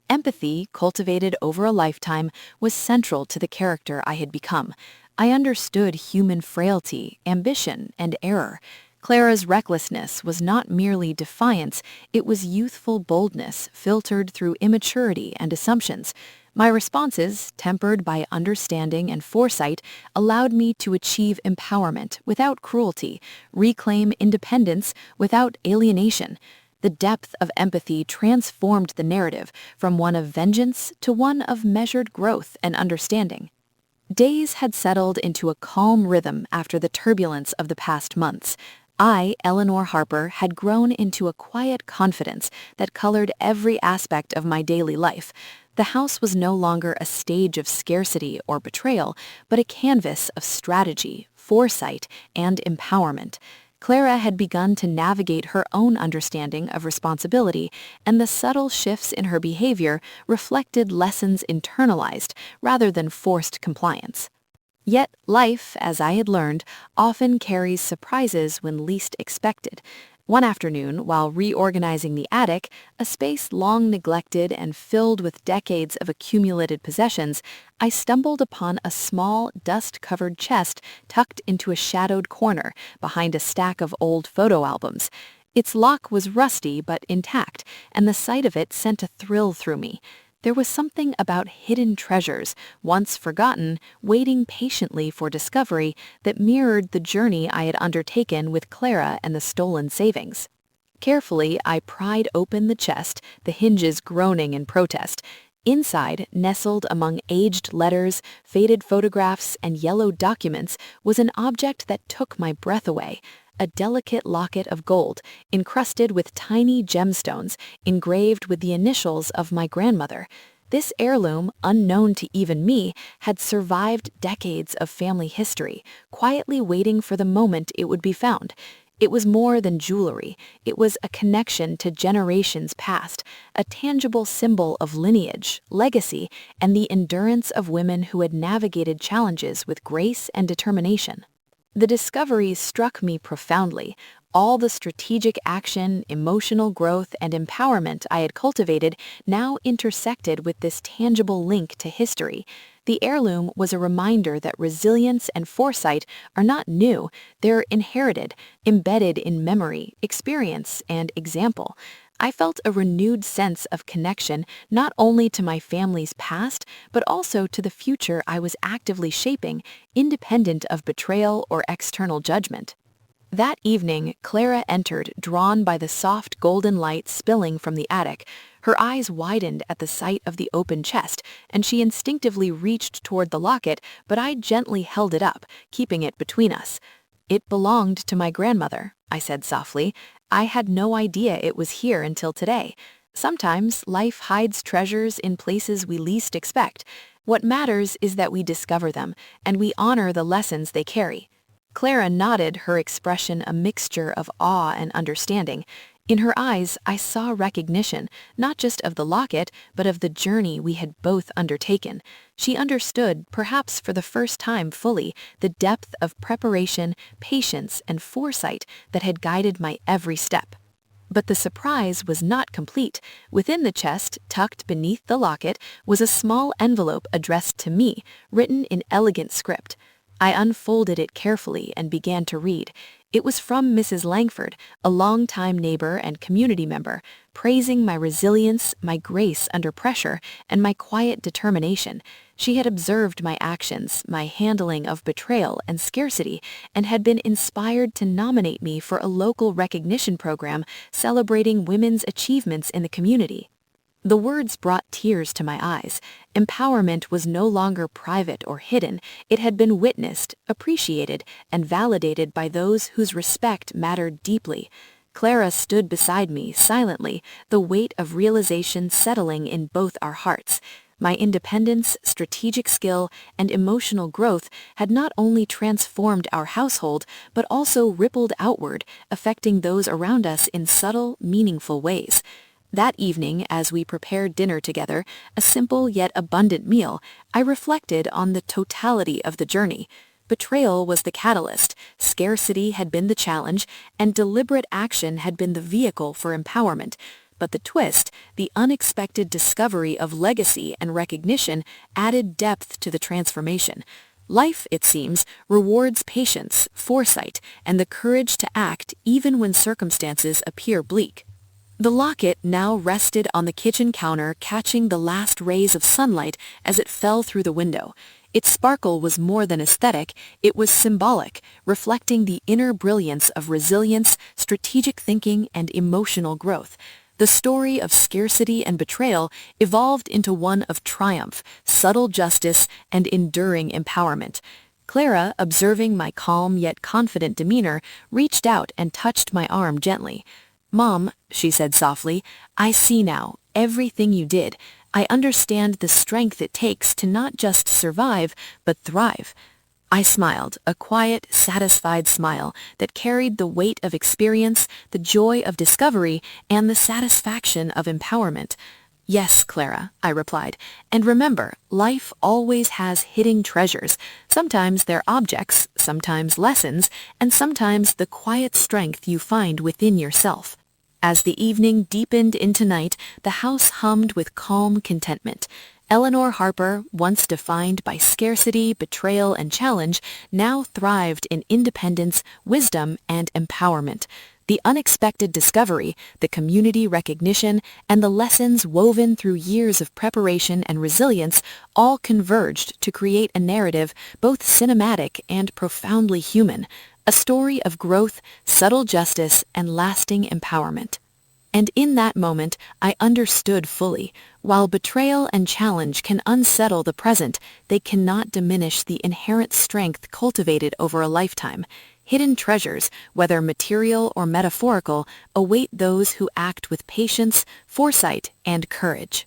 Empathy, cultivated over a lifetime, was central to the character I had become. I understood human frailty, ambition, and error. Clara's recklessness was not merely defiance, it was youthful boldness filtered through immaturity and assumptions. My responses, tempered by understanding and foresight, allowed me to achieve empowerment without cruelty, reclaim independence without alienation. The depth of empathy transformed the narrative from one of vengeance to one of measured growth and understanding. Days had settled into a calm rhythm after the turbulence of the past months. I, Eleanor Harper, had grown into a quiet confidence that colored every aspect of my daily life. The house was no longer a stage of scarcity or betrayal, but a canvas of strategy, foresight, and empowerment. Clara had begun to navigate her own understanding of responsibility, and the subtle shifts in her behavior reflected lessons internalized rather than forced compliance. Yet life, as I had learned, often carries surprises when least expected. One afternoon, while reorganizing the attic, a space long neglected and filled with decades of accumulated possessions, I stumbled upon a small, dust-covered chest tucked into a shadowed corner behind a stack of old photo albums. Its lock was rusty but intact, and the sight of it sent a thrill through me. There was something about hidden treasures, once forgotten, waiting patiently for discovery, that mirrored the journey I had undertaken with Clara and the stolen savings. Carefully, I pried open the chest, the hinges groaning in protest. Inside, nestled among aged letters, faded photographs, and yellowed documents, was an object that took my breath away. A delicate locket of gold, encrusted with tiny gemstones, engraved with the initials of my grandmother. This heirloom, unknown to even me, had survived decades of family history, quietly waiting for the moment it would be found. It was more than jewelry. It was a connection to generations past, a tangible symbol of lineage, legacy, and the endurance of women who had navigated challenges with grace and determination. The discovery struck me profoundly. All the strategic action, emotional growth, and empowerment I had cultivated now intersected with this tangible link to history. The heirloom was a reminder that resilience and foresight are not new, they're inherited, embedded in memory, experience, and example. I felt a renewed sense of connection not only to my family's past, but also to the future I was actively shaping, independent of betrayal or external judgment. That evening, Clara entered, drawn by the soft golden light spilling from the attic. Her eyes widened at the sight of the open chest, and she instinctively reached toward the locket, but I gently held it up, keeping it between us. "It belonged to my grandmother," I said softly. "I had no idea it was here until today." Sometimes life hides treasures in places we least expect. What matters is that we discover them, and we honor the lessons they carry. Clara nodded, her expression a mixture of awe and understanding. In her eyes, I saw recognition, not just of the locket, but of the journey we had both undertaken. She understood, perhaps for the first time fully, the depth of preparation, patience, and foresight that had guided my every step. But the surprise was not complete. Within the chest, tucked beneath the locket, was a small envelope addressed to me, written in elegant script. I unfolded it carefully and began to read. It was from Mrs. Langford, a longtime neighbor and community member, praising my resilience, my grace under pressure, and my quiet determination. She had observed my actions, my handling of betrayal and scarcity, and had been inspired to nominate me for a local recognition program celebrating women's achievements in the community. The words brought tears to my eyes. Empowerment was no longer private or hidden. It had been witnessed, appreciated, and validated by those whose respect mattered deeply. Clara stood beside me silently, the weight of realization settling in both our hearts. My independence, strategic skill, and emotional growth had not only transformed our household, but also rippled outward, affecting those around us in subtle, meaningful ways. That evening, as we prepared dinner together, a simple yet abundant meal, I reflected on the totality of the journey. Betrayal was the catalyst, scarcity had been the challenge, and deliberate action had been the vehicle for empowerment. But the twist, the unexpected discovery of legacy and recognition, added depth to the transformation. Life, it seems, rewards patience, foresight, and the courage to act even when circumstances appear bleak. The locket now rested on the kitchen counter, catching the last rays of sunlight as it fell through the window. Its sparkle was more than aesthetic, it was symbolic, reflecting the inner brilliance of resilience, strategic thinking, and emotional growth. The story of scarcity and betrayal evolved into one of triumph, subtle justice, and enduring empowerment. Clara, observing my calm yet confident demeanor, reached out and touched my arm gently. "Mom," she said softly, "I see now everything you did. I understand the strength it takes to not just survive, but thrive." I smiled, a quiet, satisfied smile that carried the weight of experience, the joy of discovery, and the satisfaction of empowerment. "Yes, Clara," I replied, "and remember, life always has hidden treasures. Sometimes they're objects, sometimes lessons, and sometimes the quiet strength you find within yourself." As the evening deepened into night, the house hummed with calm contentment. Eleanor Harper, once defined by scarcity, betrayal, and challenge, now thrived in independence, wisdom, and empowerment. The unexpected discovery, the community recognition, and the lessons woven through years of preparation and resilience all converged to create a narrative both cinematic and profoundly human. A story of growth, subtle justice, and lasting empowerment. And in that moment, I understood fully. While betrayal and challenge can unsettle the present, they cannot diminish the inherent strength cultivated over a lifetime. Hidden treasures, whether material or metaphorical, await those who act with patience, foresight, and courage.